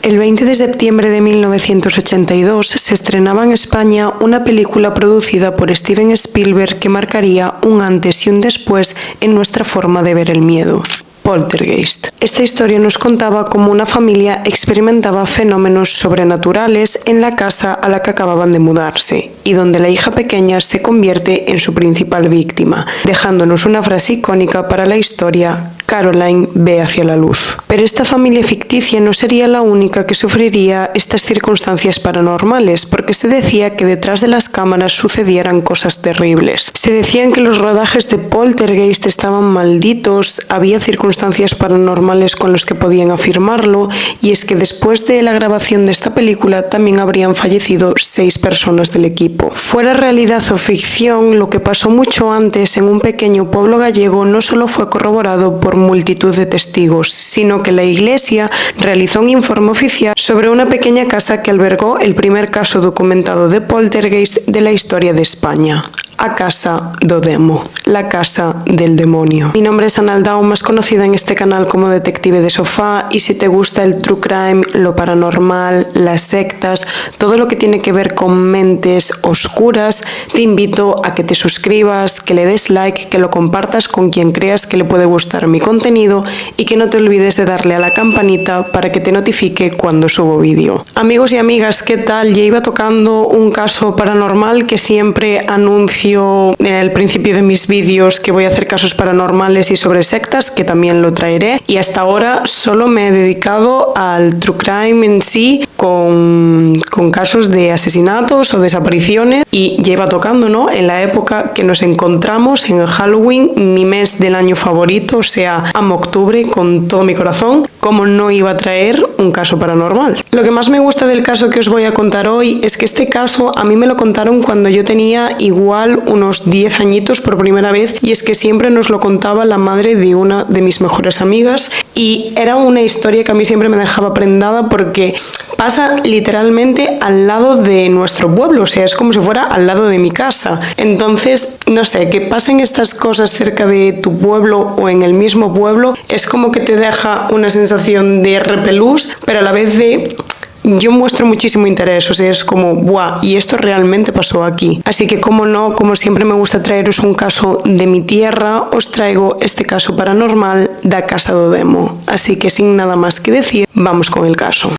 El 20 de septiembre de 1982 se estrenaba en España una película producida por Steven Spielberg que marcaría un antes y un después en nuestra forma de ver el miedo. Poltergeist. Esta historia nos contaba cómo una familia experimentaba fenómenos sobrenaturales en la casa a la que acababan de mudarse y donde la hija pequeña se convierte en su principal víctima, dejándonos una frase icónica para la historia: Caroline ve hacia la luz. Pero esta familia ficticia no sería la única que sufriría estas circunstancias paranormales, porque se decía que detrás de las cámaras sucedieran cosas terribles. Se decían que los rodajes de Poltergeist estaban malditos, había circunstancias paranormales con los que podían afirmarlo, y es que después de la grabación de esta película también habrían fallecido 6 personas del equipo. Fuera realidad o ficción, lo que pasó mucho antes en un pequeño pueblo gallego no solo fue corroborado por multitud de testigos, sino que la Iglesia realizó un informe oficial sobre una pequeña casa que albergó el primer caso documentado de poltergeist de la historia de España. A Casa do Demo, la casa del demonio. Mi nombre es Ana Aldao, más conocida en este canal como Detective de Sofá, y si te gusta el true crime, lo paranormal, las sectas, todo lo que tiene que ver con mentes oscuras, te invito a que te suscribas, que le des like, que lo compartas con quien creas que le puede gustar mi contenido y que no te olvides de darle a la campanita para que te notifique cuando subo vídeo. Amigos y amigas, ¿qué tal? Ya iba tocando un caso paranormal que siempre anuncio en el principio de mis vídeos, que voy a hacer casos paranormales y sobre sectas, que también lo traeré, y hasta ahora solo me he dedicado al true crime en sí, con casos de asesinatos o desapariciones, y ya iba tocando, ¿no?, en la época que nos encontramos, en Halloween, mi mes del año favorito, o sea, amo octubre con todo mi corazón. ¿Cómo no iba a traer un caso paranormal? Lo que más me gusta del caso que os voy a contar hoy es que este caso a mí me lo contaron cuando yo tenía igual unos 10 añitos por primera vez, y es que siempre nos lo contaba la madre de una de mis mejores amigas, y era una historia que a mí siempre me dejaba prendada porque pasa literalmente al lado de nuestro pueblo, o sea, es como si fuera al lado de mi casa. Entonces, no sé, que pasen estas cosas cerca de tu pueblo o en el mismo pueblo es como que te deja una sensación de repelús, pero a la vez de... yo muestro muchísimo interés, o sea, es como, ¡buah! Y esto realmente pasó aquí. Así que, como no, como siempre me gusta traeros un caso de mi tierra, os traigo este caso paranormal da Casa do Demo. Así que, sin nada más que decir, vamos con el caso.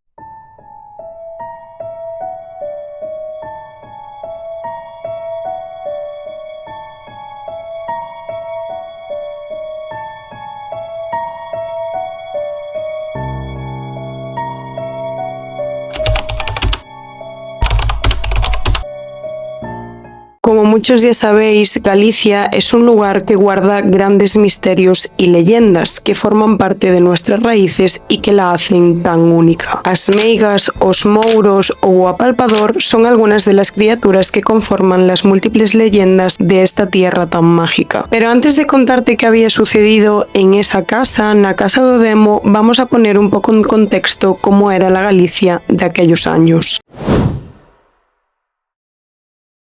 Como muchos ya sabéis, Galicia es un lugar que guarda grandes misterios y leyendas que forman parte de nuestras raíces y que la hacen tan única. As meigas, os mouros o o apalpador son algunas de las criaturas que conforman las múltiples leyendas de esta tierra tan mágica. Pero antes de contarte qué había sucedido en esa casa, na Casa do Demo, vamos a poner un poco en contexto cómo era la Galicia de aquellos años.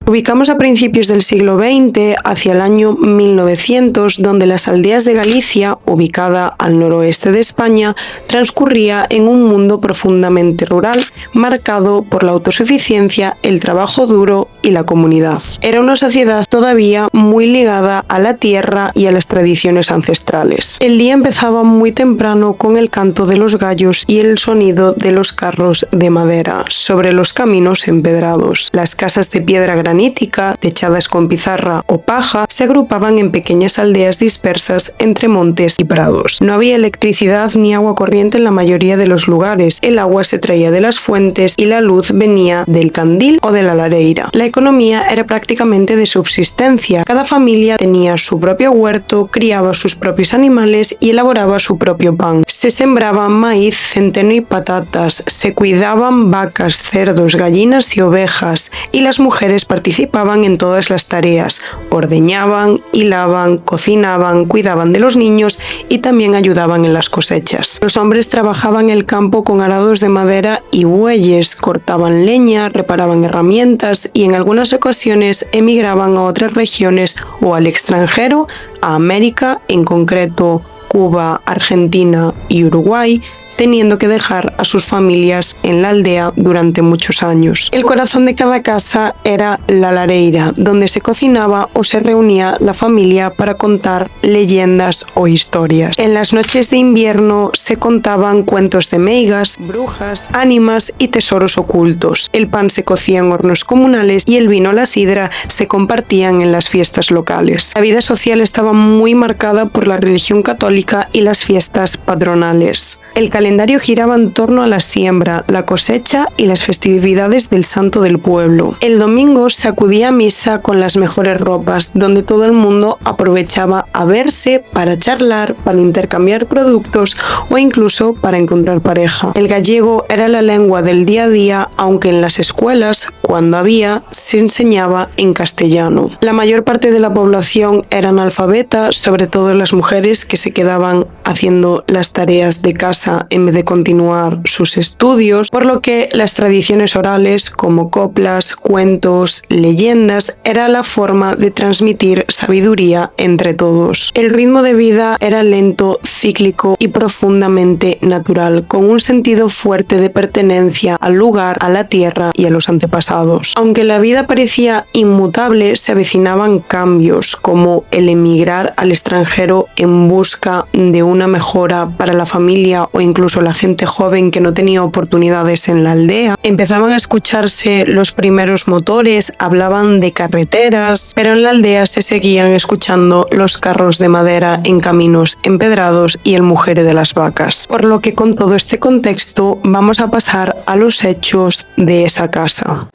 Ubicamos a principios del siglo XX, hacia el año 1900, donde las aldeas de Galicia, ubicada al noroeste de España, transcurría en un mundo profundamente rural, marcado por la autosuficiencia, el trabajo duro y la comunidad. Era una sociedad todavía muy ligada a la tierra y a las tradiciones ancestrales. El día empezaba muy temprano con el canto de los gallos y el sonido de los carros de madera sobre los caminos empedrados. Las casas de piedra granítica, techadas con pizarra o paja, se agrupaban en pequeñas aldeas dispersas entre montes y prados. No había electricidad ni agua corriente en la mayoría de los lugares. El agua se traía de las fuentes y la luz venía del candil o de la lareira. La economía era prácticamente de subsistencia. Cada familia tenía su propio huerto, criaba sus propios animales y elaboraba su propio pan. Se sembraban maíz, centeno y patatas, se cuidaban vacas, cerdos, gallinas y ovejas, y las mujeres participaban en todas las tareas, ordeñaban, hilaban, cocinaban, cuidaban de los niños y también ayudaban en las cosechas. Los hombres trabajaban el campo con arados de madera y bueyes, cortaban leña, reparaban herramientas y en algunas ocasiones emigraban a otras regiones o al extranjero, a América, en concreto Cuba, Argentina y Uruguay, teniendo que dejar a sus familias en la aldea durante muchos años. El corazón de cada casa era la lareira, donde se cocinaba o se reunía la familia para contar leyendas o historias. En las noches de invierno se contaban cuentos de meigas, brujas, ánimas y tesoros ocultos. El pan se cocía en hornos comunales y el vino, la sidra, se compartían en las fiestas locales. La vida social estaba muy marcada por la religión católica y las fiestas patronales. El calendario giraba en torno a la siembra, la cosecha y las festividades del santo del pueblo. El domingo se acudía a misa con las mejores ropas, donde todo el mundo aprovechaba a verse para charlar, para intercambiar productos o incluso para encontrar pareja. El gallego era la lengua del día a día, aunque en las escuelas, cuando había, se enseñaba en castellano. La mayor parte de la población era analfabeta, sobre todo las mujeres que se quedaban haciendo las tareas de casa en vez de continuar sus estudios, por lo que las tradiciones orales como coplas, cuentos, leyendas era la forma de transmitir sabiduría entre todos. El ritmo de vida era lento, cíclico y profundamente natural, con un sentido fuerte de pertenencia al lugar, a la tierra y a los antepasados. Aunque la vida parecía inmutable, se avecinaban cambios, como el emigrar al extranjero en busca de una mejora para la familia o incluso la gente joven que no tenía oportunidades en la aldea. Empezaban a escucharse los primeros motores, hablaban de carreteras, pero en la aldea se seguían escuchando los carros de madera en caminos empedrados y el mujere de las vacas. Por lo que con todo este contexto vamos a pasar a los hechos de esa casa.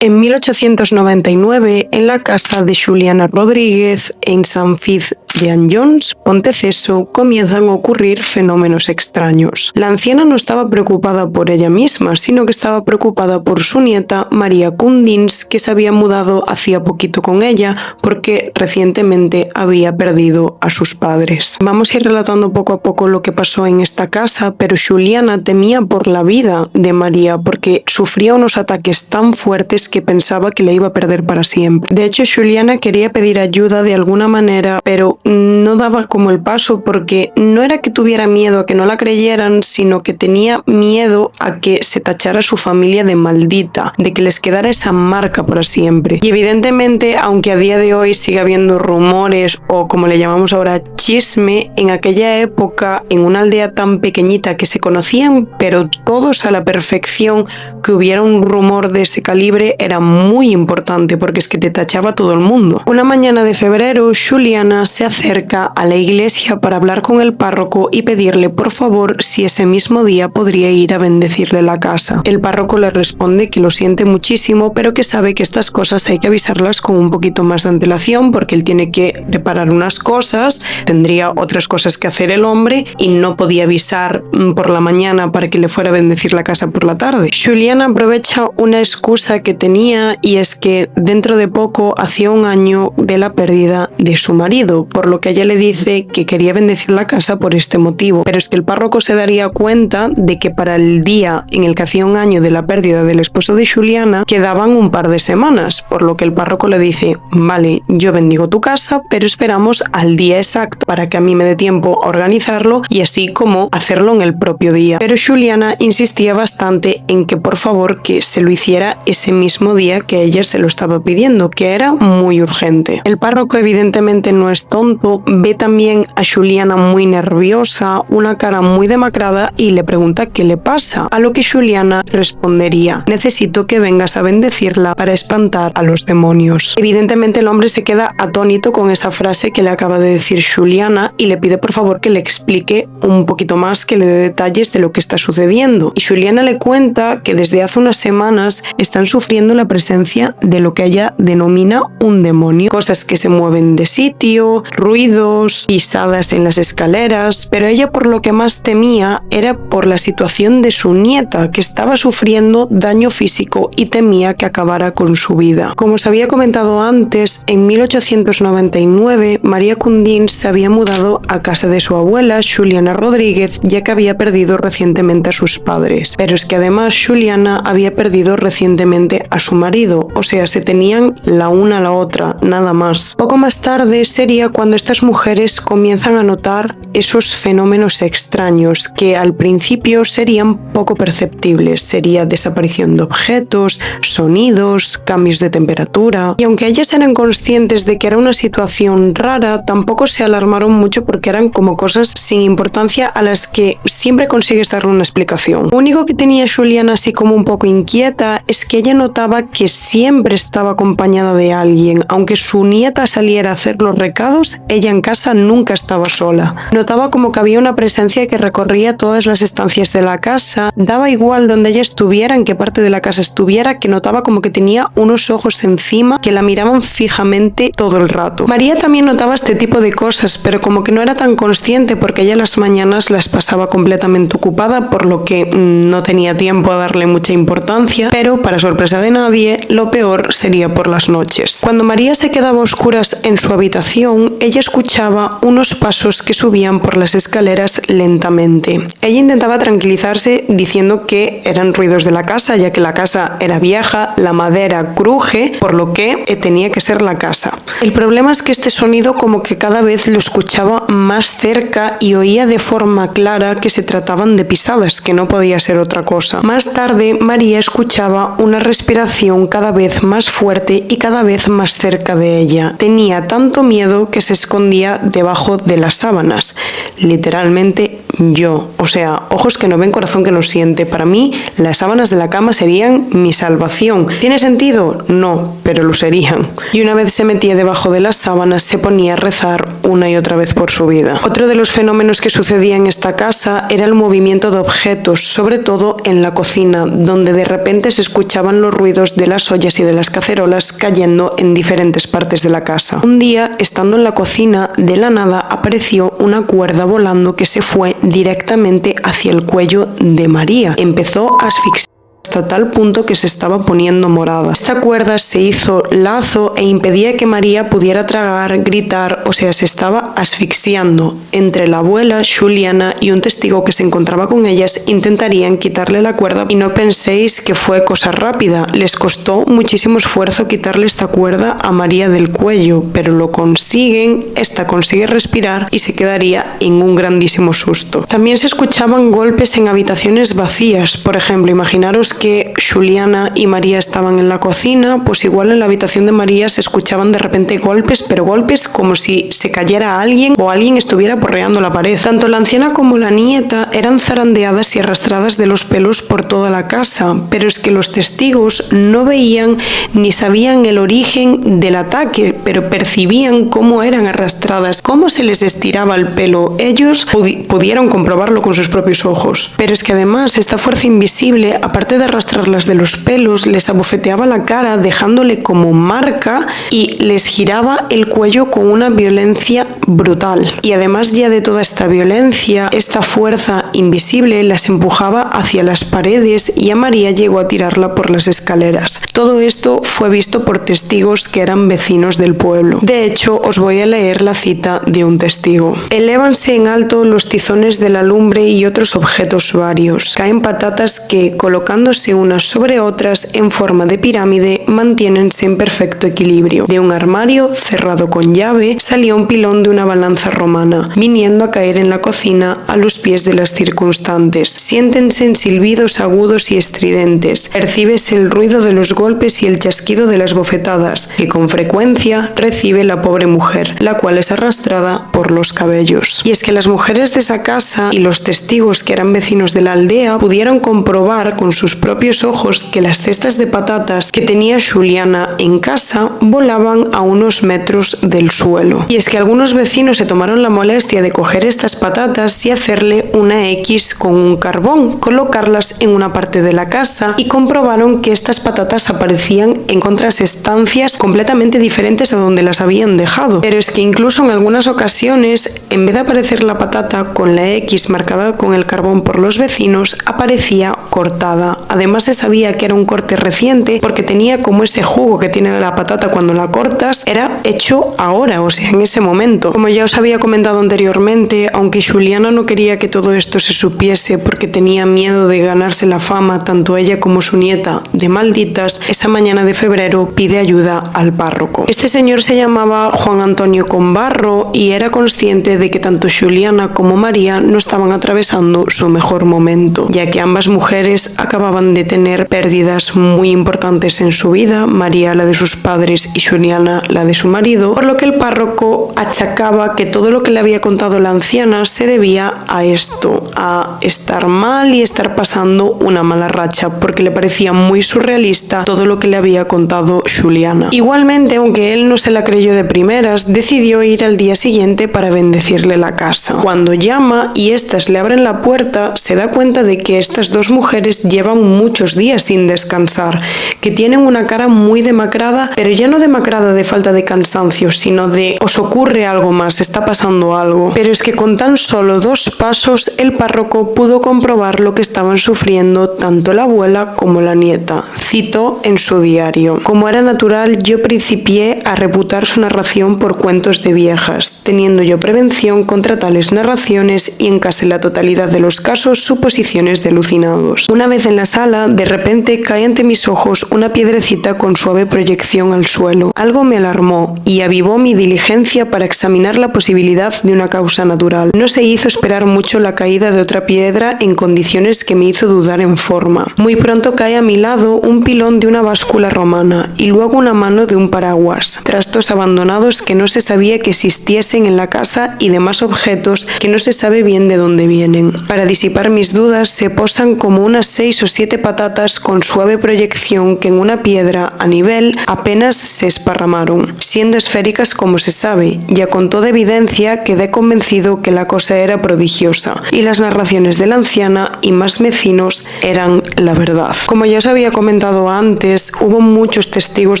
En 1899, en la casa de Xuliana Rodríguez, en Sant Fid de Anyons, Ponteceso, comienzan a ocurrir fenómenos extraños. La anciana no estaba preocupada por ella misma, sino que estaba preocupada por su nieta María Cundins, que se había mudado hacía poquito con ella porque recientemente había perdido a sus padres. Vamos a ir relatando poco a poco lo que pasó en esta casa, pero Xuliana temía por la vida de María porque sufría unos ataques tan fuertes que pensaba que la iba a perder para siempre. De hecho, Xuliana quería pedir ayuda de alguna manera, pero no daba como el paso porque no era que tuviera miedo a que no la creyeran, sino que tenía miedo a que se tachara a su familia de maldita, de que les quedara esa marca para siempre. Y evidentemente, aunque a día de hoy siga habiendo rumores o como le llamamos ahora chisme, en aquella época, en una aldea tan pequeñita que se conocían pero todos a la perfección, que hubiera un rumor de ese calibre era muy importante porque es que te tachaba todo el mundo. Una mañana de febrero, Xuliana se acerca a la iglesia para hablar con el párroco y pedirle por favor si ese mismo día podría ir a bendecirle la casa. El párroco le responde que lo siente muchísimo, pero que sabe que estas cosas hay que avisarlas con un poquito más de antelación porque él tiene que preparar unas cosas, tendría otras cosas que hacer el hombre y no podía avisar por la mañana para que le fuera a bendecir la casa por la tarde. Xuliana aprovecha una excusa que tenía y es que dentro de poco hacía un año de la pérdida de su marido, por lo que ella le dice que quería bendecir la casa por este motivo. Pero es que el párroco se daría cuenta de que para el día en el que hacía un año de la pérdida del esposo de Xuliana quedaban un par de semanas, por lo que el párroco le dice: vale, yo bendigo tu casa, pero esperamos al día exacto para que a mí me dé tiempo a organizarlo y así como hacerlo en el propio día. Pero Xuliana insistía bastante en que por favor que se lo hiciera ese mismo día que ella se lo estaba pidiendo, que era muy urgente. El párroco evidentemente no es tonto, ve también a Xuliana muy nerviosa, una cara muy demacrada y le pregunta qué le pasa, a lo que Xuliana respondería: necesito que vengas a bendecirla para espantar a los demonios. Evidentemente el hombre se queda atónito con esa frase que le acaba de decir Xuliana y le pide por favor que le explique un poquito más, que le dé detalles de lo que está sucediendo. Y Xuliana le cuenta que desde hace unas semanas están sufriendo la presencia de lo que ella denomina un demonio, cosas que se mueven de sitio, ruidos, pisadas en las escaleras, pero ella por lo que más temía era por la situación de su nieta, que estaba sufriendo daño físico y temía que acabara con su vida. Como os había comentado antes, en 1899 María Cundins se había mudado a casa de su abuela, Xuliana Rodríguez, ya que había perdido recientemente a sus padres. Pero es que además Xuliana había perdido recientemente a su marido, o sea, se tenían la una a la otra, nada más. Poco más tarde sería cuando cuando estas mujeres comienzan a notar esos fenómenos extraños que al principio serían poco perceptibles. Sería desaparición de objetos, sonidos, cambios de temperatura. Y aunque ellas eran conscientes de que era una situación rara, tampoco se alarmaron mucho porque eran como cosas sin importancia a las que siempre consigues darle una explicación. Lo único que tenía Juliana así como un poco inquieta es que ella notaba que siempre estaba acompañada de alguien. Aunque su nieta saliera a hacer los recados, ella en casa nunca estaba sola. Notaba como que había una presencia que recorría todas las estancias de la casa. Daba igual donde ella estuviera, en qué parte de la casa estuviera, que notaba como que tenía unos ojos encima que la miraban fijamente todo el rato. María también notaba este tipo de cosas, pero como que no era tan consciente porque ella las mañanas las pasaba completamente ocupada, por lo que no tenía tiempo a darle mucha importancia, pero para sorpresa de nadie, lo peor sería por las noches. Cuando María se quedaba a oscuras en su habitación, ella escuchaba unos pasos que subían por las escaleras lentamente. Ella intentaba tranquilizarse diciendo que eran ruidos de la casa, ya que la casa era vieja, la madera cruje, por lo que tenía que ser la casa. El problema es que este sonido como que cada vez lo escuchaba más cerca y oía de forma clara que se trataban de pisadas, que no podía ser otra cosa. Más tarde, María escuchaba una respiración cada vez más fuerte y cada vez más cerca de ella. Tenía tanto miedo que se escondía debajo de las sábanas. Literalmente yo. O sea, ojos que no ven, corazón que no siente. Para mí, las sábanas de la cama serían mi salvación. ¿Tiene sentido? No, pero lo serían. Y una vez se metía debajo de las sábanas, se ponía a rezar una y otra vez por su vida. Otro de los fenómenos que sucedía en esta casa era el movimiento de objetos, sobre todo en la cocina, donde de repente se escuchaban los ruidos de las ollas y de las cacerolas cayendo en diferentes partes de la casa. Un día, estando en la cocina, de la nada apareció una cuerda volando que se fue directamente hacia el cuello de María. Empezó a asfixiar hasta tal punto que se estaba poniendo morada. Esta cuerda se hizo lazo e impedía que María pudiera tragar, gritar, o sea, se estaba asfixiando. Entre la abuela, Juliana y un testigo que se encontraba con ellas intentarían quitarle la cuerda y no penséis que fue cosa rápida. Les costó muchísimo esfuerzo quitarle esta cuerda a María del cuello, pero lo consiguen, esta consigue respirar y se quedaría en un grandísimo susto. También se escuchaban golpes en habitaciones vacías. Por ejemplo, imaginaros que Juliana y María estaban en la cocina, pues igual en la habitación de María se escuchaban de repente golpes, pero golpes como si se cayera alguien o alguien estuviera porreando la pared. Tanto la anciana como la nieta eran zarandeadas y arrastradas de los pelos por toda la casa, pero es que los testigos no veían ni sabían el origen del ataque, pero percibían cómo eran arrastradas, cómo se les estiraba el pelo. Ellos pudieron comprobarlo con sus propios ojos. Pero es que además esta fuerza invisible, aparte de arrastrarlas de los pelos, les abofeteaba la cara dejándole como marca y les giraba el cuello con una violencia brutal. Y además ya de toda esta violencia, esta fuerza invisible las empujaba hacia las paredes y a María llegó a tirarla por las escaleras. Todo esto fue visto por testigos que eran vecinos del pueblo. De hecho, os voy a leer la cita de un testigo. Elévanse en alto los tizones de la lumbre y otros objetos varios. Caen patatas que, colocándose unas sobre otras en forma de pirámide, mantiénense en perfecto equilibrio. De un armario, cerrado con llave, salía un pilón de una balanza romana, viniendo a caer en la cocina a los pies de las circunstantes. Siéntense en silbidos agudos y estridentes. Percibes el ruido de los golpes y el chasquido de las bofetadas, que con frecuencia recibe la pobre mujer, la cual es arrastrada por los cabellos. Y es que las mujeres de esa casa y los testigos que eran vecinos de la aldea pudieron comprobar con sus propios ojos que las cestas de patatas que tenía Juliana en casa volaban a unos metros del suelo. Y es que algunos vecinos se tomaron la molestia de coger estas patatas y hacerle una X con un carbón, colocarlas en una parte de la casa y comprobaron que estas patatas aparecían en otras estancias completamente diferentes a donde las habían dejado. Pero es que incluso en algunas ocasiones, en vez de aparecer la patata con la X marcada con el carbón por los vecinos, aparecía cortada. Además se sabía que era un corte reciente porque tenía como ese jugo que tiene la patata cuando la cortas, era hecho ahora, o sea, en ese momento. Como ya os había comentado anteriormente, aunque Xuliana no quería que todo esto se supiese porque tenía miedo de ganarse la fama, tanto ella como su nieta, de malditas, esa mañana de febrero pide ayuda al párroco. Este señor se llamaba Juan Antonio Combarro y era consciente de que tanto Xuliana como María no estaban atravesando su mejor momento, ya que ambas mujeres acababan de tener pérdidas muy importantes en su vida, María la de sus padres y Xuliana la de su marido, por lo que el párroco achacaba que todo lo que le había contado la anciana se debía a esto, a estar mal y estar pasando una mala racha, porque le parecía muy surrealista todo lo que le había contado Xuliana. Igualmente, aunque él no se la creyó de primeras, decidió ir al día siguiente para bendecirle la casa. Cuando llama y éstas le abren la puerta, se da cuenta de que estas dos mujeres llevan muchos días sin descansar, que tienen una cara muy demacrada, pero ya no demacrada de falta de cansancio, sino de os ocurre algo más, está pasando algo. Pero es que con tan solo 2 pasos el párroco pudo comprobar lo que estaban sufriendo tanto la abuela como la nieta. Citó en su diario: como era natural, yo principié a reputar su narración por cuentos de viejas, teniendo yo prevención contra tales narraciones y en casi la totalidad de los casos suposiciones de alucinados. Una vez en la sala, de repente cae ante mis ojos una piedrecita con suave proyección al suelo. Algo me alarmó y avivó mi diligencia para examinar la posibilidad de una causa natural. No se hizo esperar mucho la caída de otra piedra en condiciones que me hizo dudar en forma. Muy pronto cae a mi lado un pilón de una báscula romana y luego una mano de un paraguas, trastos abandonados que no se sabía que existiesen en la casa y demás objetos que no se sabe bien de dónde vienen. Para disipar mis dudas se posan como unas 6 o 7 patatas con suave proyección que en una piedra a nivel apenas se esparramaron, siendo esféricas como se sabe. Ya con toda evidencia quedé convencido que la cosa era prodigiosa y las narraciones de la anciana y más vecinos eran la verdad. Como ya os había comentado antes, hubo muchos testigos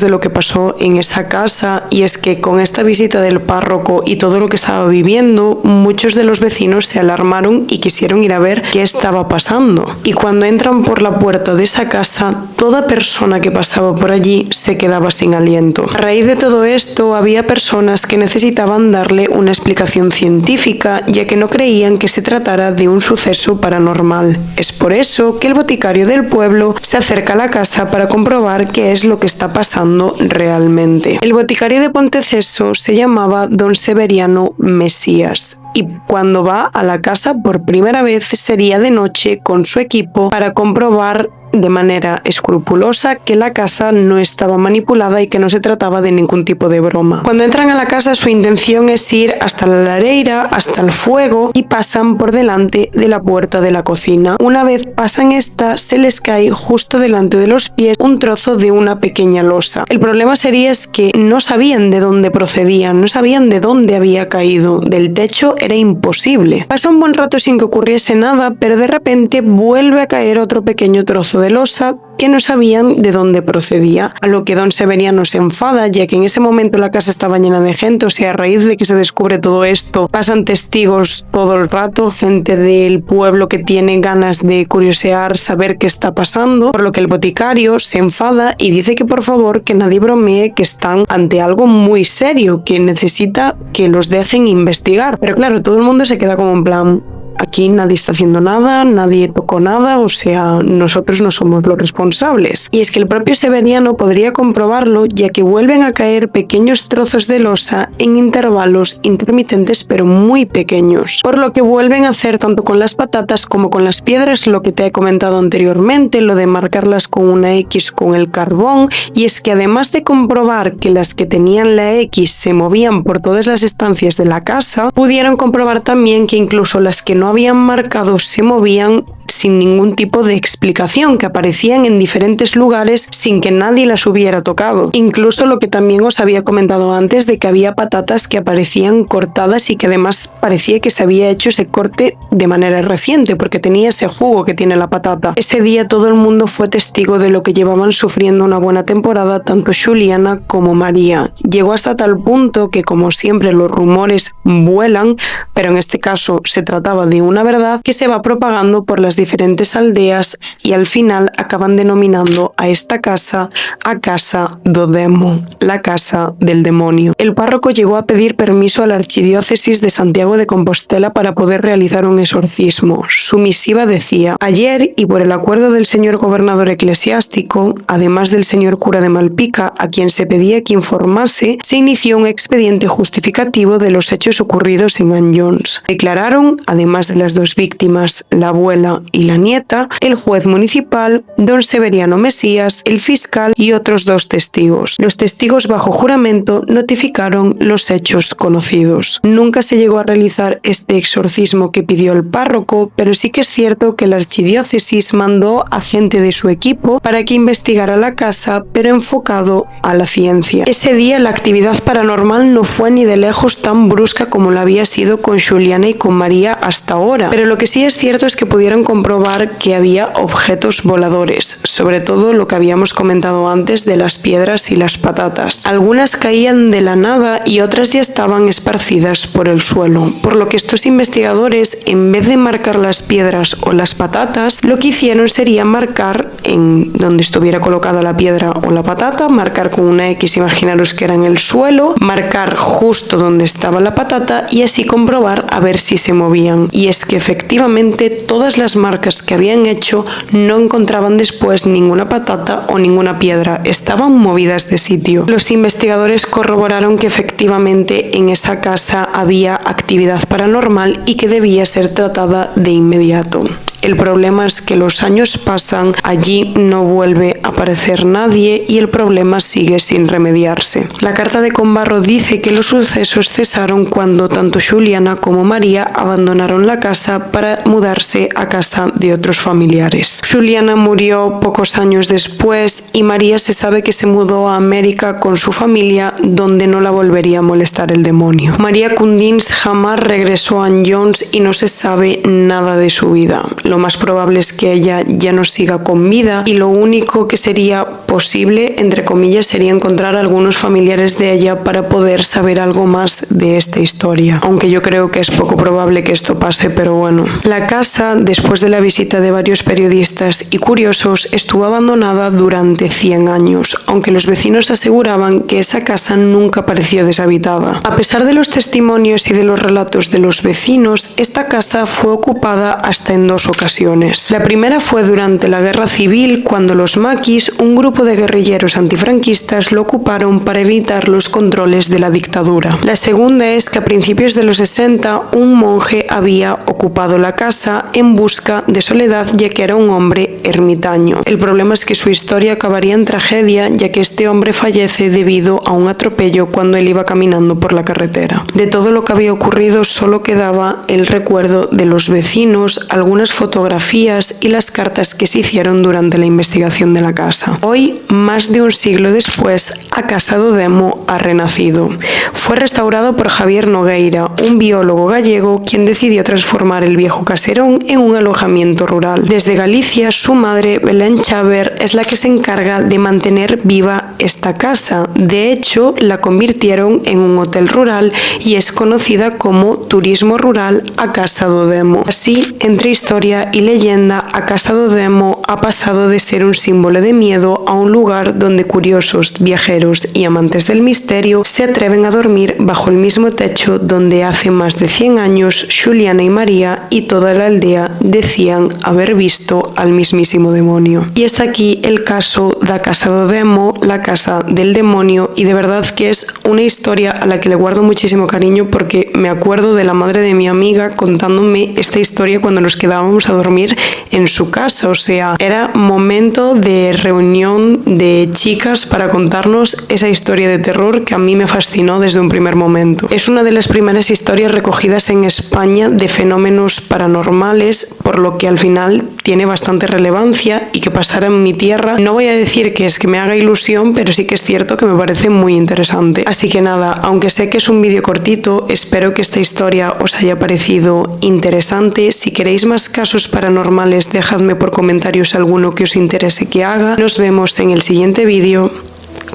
de lo que pasó en esa casa, y es que con esta visita del párroco y todo lo que estaba viviendo, muchos de los vecinos se alarmaron y quisieron ir a ver qué estaba pasando. Y cuando entran por la puerta de esa casa, toda persona que pasaba por allí se quedaba sin aliento. A raíz de todo esto, había personas que necesitaban darle una explicación científica, ya que no creían que se tratara de un suceso paranormal. Es por eso que el boticario del pueblo se acerca a la casa para comprobar qué es lo que está pasando realmente. El boticario de Ponteceso se llamaba Don Severiano Mesías, y cuando va a la casa por primera vez sería de noche con su equipo para comprobar de manera escrupulosa que la casa no estaba manipulada y que no se trataba de ningún tipo de broma. Cuando entran a la casa, su intención es ir hasta la lareira, hasta el fuego, y pasan por delante de la puerta de la cocina. Una vez pasan esta, se les cae justo delante de los pies un trozo de una pequeña losa. El problema sería es que no sabían de dónde procedían, no sabían de dónde había caído. Del techo era imposible. Pasa un buen rato sin que ocurriese nada, pero de repente vuelve a caer otro pequeño trozo de losa que no sabían de dónde procedía, a lo que don Severiano se enfada, ya que en ese momento la casa estaba llena de gente. O sea, a raíz de que se descubre todo esto, pasan testigos todo el rato, gente del pueblo que tiene ganas de curiosear, saber qué está pasando, por lo que el boticario se enfada y dice que por favor que nadie bromee, que están ante algo muy serio, que necesita que los dejen investigar. Pero claro, todo el mundo se queda como en plan: aquí nadie está haciendo nada, nadie tocó nada, o sea, nosotros no somos los responsables. Y es que el propio Severiano podría comprobarlo, ya que vuelven a caer pequeños trozos de losa en intervalos intermitentes pero muy pequeños, por lo que vuelven a hacer tanto con las patatas como con las piedras lo que te he comentado anteriormente, lo de marcarlas con una X con el carbón. Y es que además de comprobar que las que tenían la X se movían por todas las estancias de la casa, pudieron comprobar también que incluso las que no habían marcado se movían sin ningún tipo de explicación, que aparecían en diferentes lugares sin que nadie las hubiera tocado. Incluso lo que también os había comentado antes, de que había patatas que aparecían cortadas y que además parecía que se había hecho ese corte de manera reciente, porque tenía ese jugo que tiene la patata. Ese día todo el mundo fue testigo de lo que llevaban sufriendo una buena temporada tanto Xuliana como María. Llegó hasta tal punto que, como siempre, los rumores vuelan, pero en este caso se trataba de una verdad que se va propagando por las diferentes aldeas y al final acaban denominando a esta casa a Casa do Demo, la casa del demonio. El párroco llegó a pedir permiso a la Archidiócesis de Santiago de Compostela para poder realizar un exorcismo. Su misiva decía: ayer, y por el acuerdo del señor gobernador eclesiástico, además del señor cura de Malpica, a quien se pedía que informase, se inició un expediente justificativo de los hechos ocurridos en Anyons. Declararon, además de las dos víctimas, la abuela y la nieta, el juez municipal, don Severiano Mesías, el fiscal y otros 2 testigos. Los testigos bajo juramento notificaron los hechos conocidos. Nunca se llegó a realizar este exorcismo que pidió el párroco, pero sí que es cierto que la archidiócesis mandó a gente de su equipo para que investigara la casa, pero enfocado a la ciencia. Ese día la actividad paranormal no fue ni de lejos tan brusca como la había sido con Xuliana y con María hasta ahora, pero lo que sí es cierto es que pudieron comprobar que había objetos voladores, sobre todo lo que habíamos comentado antes de las piedras y las patatas. Algunas caían de la nada y otras ya estaban esparcidas por el suelo, por lo que estos investigadores, en vez de marcar las piedras o las patatas, lo que hicieron sería marcar en donde estuviera colocada la piedra o la patata, marcar con una X, imaginaros que era en el suelo, marcar justo donde estaba la patata y así comprobar a ver si se movían. Y es que efectivamente todas las marcas que habían hecho no encontraban después ninguna patata o ninguna piedra, estaban movidas de sitio. Los investigadores corroboraron que efectivamente en esa casa había actividad paranormal y que debía ser tratada de inmediato. El problema es que los años pasan, allí no vuelve a aparecer nadie y el problema sigue sin remediarse. La carta de Combarro dice que los sucesos cesaron cuando tanto Xuliana como María abandonaron la casa para mudarse a casa de otros familiares. Xuliana murió pocos años después y María se sabe que se mudó a América con su familia, donde no la volvería a molestar el demonio. María Cundins jamás regresó a Anyons y no se sabe nada de su vida. Lo más probable es que ella ya no siga con vida y lo único que sería posible, entre comillas, sería encontrar a algunos familiares de ella para poder saber algo más de esta historia. Aunque yo creo que es poco probable que esto pase, pero bueno. La casa, después de la visita de varios periodistas y curiosos, estuvo abandonada durante 100 años, aunque los vecinos aseguraban que esa casa nunca pareció deshabitada. A pesar de los testimonios y de los relatos de los vecinos, esta casa fue ocupada hasta en 2 ocasiones. La primera fue durante la Guerra Civil, cuando los maquis, un grupo de guerrilleros antifranquistas, lo ocuparon para evitar los controles de la dictadura. La segunda es que a principios de los 60 un monje había ocupado la casa en busca de soledad, ya que era un hombre ermitaño. El problema es que su historia acabaría en tragedia, ya que este hombre fallece debido a un atropello cuando él iba caminando por la carretera. De todo lo que había ocurrido solo quedaba el recuerdo de los vecinos, algunas fotografías y las cartas que se hicieron durante la investigación de la casa. Hoy, más de un siglo después, a Casa do Demo ha renacido. Fue restaurado por Javier Nogueira, un biólogo gallego, quien decidió transformar el viejo caserón en un alojamiento rural. Desde Galicia, su madre, Belén Chaver, es la que se encarga de mantener viva esta casa. De hecho, la convirtieron en un hotel rural y es conocida como Turismo Rural a Casa do Demo. Así, entre historia y leyenda, a Casa do Demo ha pasado de ser un símbolo de miedo a un lugar donde curiosos, viajeros y amantes del misterio se atreven a dormir bajo el mismo techo donde hace más de 100 años Xuliana y María y toda la aldea decían haber visto al mismísimo demonio. Y está aquí el caso da Casa do Demo, la casa del demonio, y de verdad que es una historia a la que le guardo muchísimo cariño porque me acuerdo de la madre de mi amiga contándome esta historia cuando nos quedábamos a dormir en su casa. O sea, era momento de reunión de chicas para contarnos esa historia de terror que a mí me fascinó desde un primer momento. Es una de las primeras historias recogidas en España de fenómenos paranormales, por lo que al final tiene bastante relevancia, y que pasara en mi tierra, no voy a decir que es que me haga ilusión, pero sí que es cierto que me parece muy interesante. Así que nada, aunque sé que es un vídeo cortito, espero que esta historia os haya parecido interesante. Si queréis más casos paranormales, dejadme por comentarios alguno que os interese que haga. Nos vemos en el siguiente vídeo.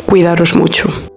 Cuidaros mucho.